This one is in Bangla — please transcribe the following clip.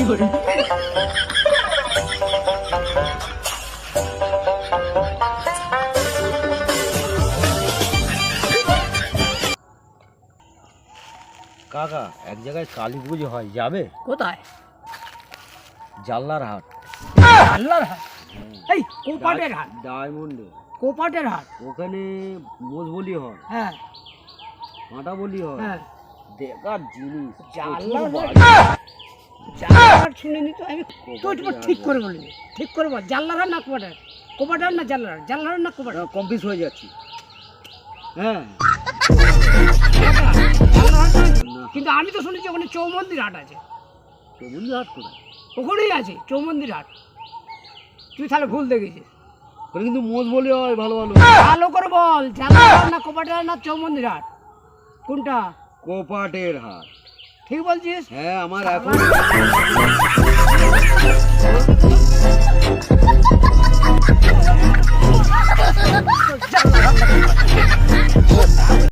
কাকা এক জায়গায় কালী পুজো হয়, যাবে? কোথায়? জাল্লার হাট। জাল্লার হাট? এই কোপাটের হাট? ডায়মন্ডে কোপাটের হাট? ওখানে মোষ বলি হয়, হ্যাঁ কাঁটা বলি হয়, হ্যাঁ। দেখার জিনিস। জাল্লার প্রচুর হাট? বাড়ি। জাল্লার হাট শুনিনি তো আমি। তো একটু ঠিক করে বলি, ঠিক করে বল। জাল্লার হাট না কোপাটের? কোপাটের না জাল্লার হাট? জাল্লার হাট না কোপাটের? কমপ্লিট হয়ে যাচ্ছি। হ্যাঁ জাল্লার হাট নয় তো? না। কিন্তু আমি তো শুনেছি ওখানে চৌমন্দির হাট আছে। চৌমন্দির হাট কোথায়? ওখানেই আছে চৌমন্দির হাট। তুই তাহলে ভুল দেখেছিস। ওখানে কিন্তু মোষ বলি হয় ভালো ভালো। ভালো করে বল, জাল্লার হাট না কোপাটের হাট না চৌমন্দির হাট, কোনটা? কোপাটের হাট। ঠিক বলছিস? হ্যাঁ আমার এখন